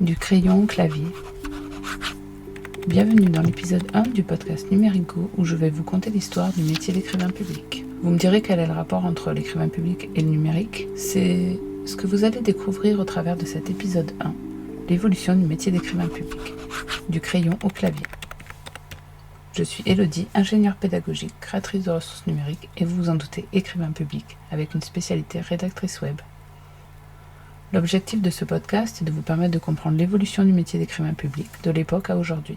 Du crayon au clavier. Bienvenue dans l'épisode 1 du podcast Numérigo où je vais vous conter l'histoire du métier d'écrivain public. Vous me direz quel est le rapport entre l'écrivain public et le numérique? C'est ce que vous allez découvrir au travers de cet épisode 1, l'évolution du métier d'écrivain public, du crayon au clavier. Je suis Elodie, ingénieure pédagogique, créatrice de ressources numériques et vous vous en doutez, écrivain public, avec une spécialité rédactrice web. L'objectif de ce podcast est de vous permettre de comprendre l'évolution du métier d'écrivain public de l'époque à aujourd'hui.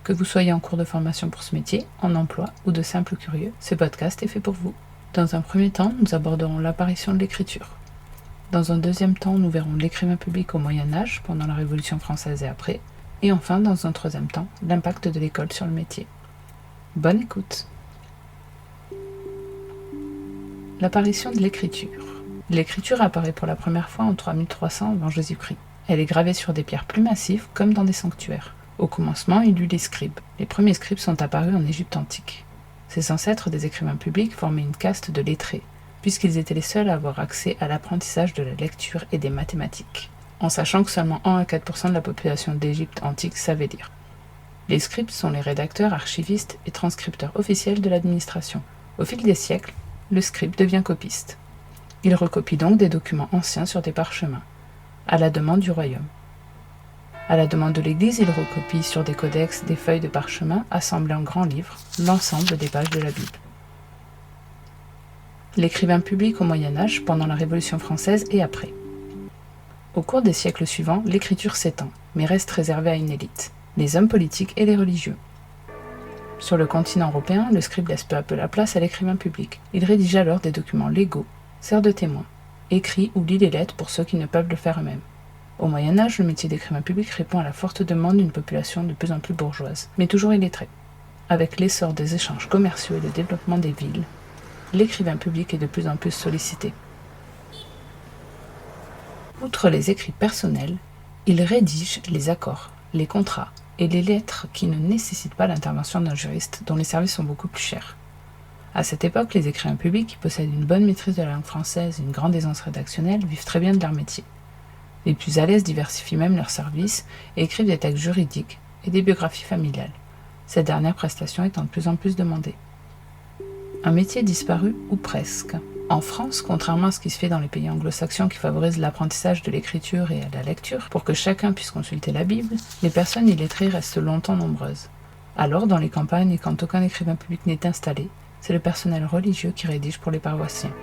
Que vous soyez en cours de formation pour ce métier, en emploi ou de simples curieux, ce podcast est fait pour vous. Dans un premier temps, nous aborderons l'apparition de l'écriture. Dans un deuxième temps, nous verrons l'écrivain public au Moyen-Âge, pendant la Révolution française et après. Et enfin, dans un troisième temps, l'impact de l'école sur le métier. Bonne écoute! L'apparition de l'écriture. L'écriture apparaît pour la première fois en 3300 avant Jésus-Christ. Elle est gravée sur des pierres plus massives, comme dans des sanctuaires. Au commencement, il y eut les scribes. Les premiers scribes sont apparus en Égypte antique. Ces ancêtres des écrivains publics formaient une caste de lettrés, puisqu'ils étaient les seuls à avoir accès à l'apprentissage de la lecture et des mathématiques, en sachant que seulement 1 à 4% de la population d'Égypte antique savait lire. Les scribes sont les rédacteurs, archivistes et transcripteurs officiels de l'administration. Au fil des siècles, le scribe devient copiste. Il recopie donc des documents anciens sur des parchemins, à la demande du royaume. À la demande de l'Église, il recopie sur des codex des feuilles de parchemin assemblées en grands livres, l'ensemble des pages de la Bible. L'écrivain public au Moyen-Âge, pendant la Révolution française et après. Au cours des siècles suivants, l'écriture s'étend, mais reste réservée à une élite, les hommes politiques et les religieux. Sur le continent européen, le scribe laisse peu à peu la place à l'écrivain public. Il rédige alors des documents légaux, sert de témoin, écrit ou lit les lettres pour ceux qui ne peuvent le faire eux-mêmes. Au Moyen-Âge, le métier d'écrivain public répond à la forte demande d'une population de plus en plus bourgeoise, mais toujours illettrée. Avec l'essor des échanges commerciaux et le développement des villes, l'écrivain public est de plus en plus sollicité. Outre les écrits personnels, il rédige les accords, les contrats et les lettres qui ne nécessitent pas l'intervention d'un juriste dont les services sont beaucoup plus chers. À cette époque, les écrivains publics qui possèdent une bonne maîtrise de la langue française et une grande aisance rédactionnelle vivent très bien de leur métier. Les plus à l'aise diversifient même leurs services et écrivent des textes juridiques et des biographies familiales, cette dernière prestation étant de plus en plus demandée. Un métier disparu ou presque. En France, contrairement à ce qui se fait dans les pays anglo-saxons qui favorisent l'apprentissage de l'écriture et la lecture pour que chacun puisse consulter la Bible, les personnes illettrées restent longtemps nombreuses. Alors, dans les campagnes et quand aucun écrivain public n'est installé, c'est le personnel religieux qui rédige pour les paroissiens.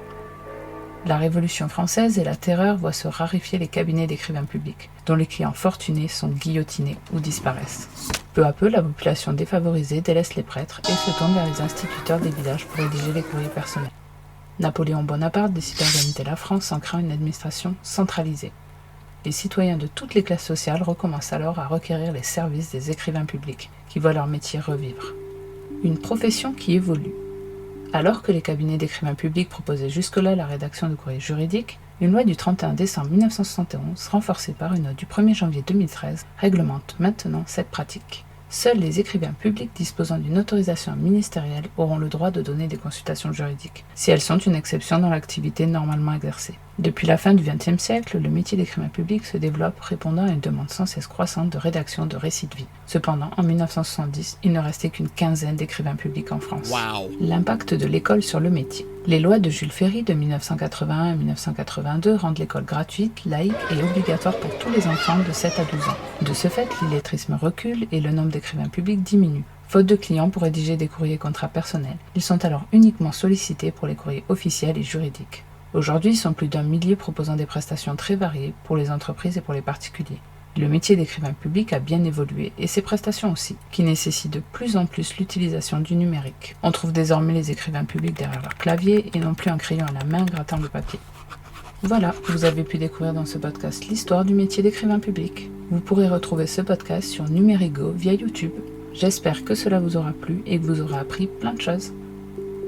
La Révolution française et la Terreur voient se raréfier les cabinets d'écrivains publics, dont les clients fortunés sont guillotinés ou disparaissent. Peu à peu, la population défavorisée délaisse les prêtres et se tourne vers les instituteurs des villages pour rédiger les courriers personnels. Napoléon Bonaparte décide d'organiser la France en créant une administration centralisée. Les citoyens de toutes les classes sociales recommencent alors à requérir les services des écrivains publics, qui voient leur métier revivre. Une profession qui évolue. Alors que les cabinets d'écrivains publics proposaient jusque-là la rédaction de courriers juridiques, une loi du 31 décembre 1971, renforcée par une note du 1er janvier 2013, réglemente maintenant cette pratique. Seuls les écrivains publics disposant d'une autorisation ministérielle auront le droit de donner des consultations juridiques, si elles sont une exception dans l'activité normalement exercée. Depuis la fin du XXe siècle, le métier d'écrivain public se développe répondant à une demande sans cesse croissante de rédaction de récits de vie. Cependant, en 1970, il ne restait qu'une quinzaine d'écrivains publics en France. Wow. L'impact de l'école sur le métier. Les lois de Jules Ferry de 1981 et 1982 rendent l'école gratuite, laïque et obligatoire pour tous les enfants de 7 à 12 ans. De ce fait, l'illettrisme recule et le nombre d'écrivains publics diminue. Faute de clients pour rédiger des courriers et contrats personnels, ils sont alors uniquement sollicités pour les courriers officiels et juridiques. Aujourd'hui, ils sont plus d'1 millier proposant des prestations très variées pour les entreprises et pour les particuliers. Le métier d'écrivain public a bien évolué, et ses prestations aussi, qui nécessitent de plus en plus l'utilisation du numérique. On trouve désormais les écrivains publics derrière leur clavier et non plus un crayon à la main grattant le papier. Voilà, vous avez pu découvrir dans ce podcast l'histoire du métier d'écrivain public. Vous pourrez retrouver ce podcast sur Numérigo via YouTube. J'espère que cela vous aura plu et que vous aurez appris plein de choses.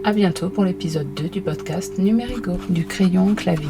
À bientôt pour l'épisode 2 du podcast Numérigo, du crayon au clavier.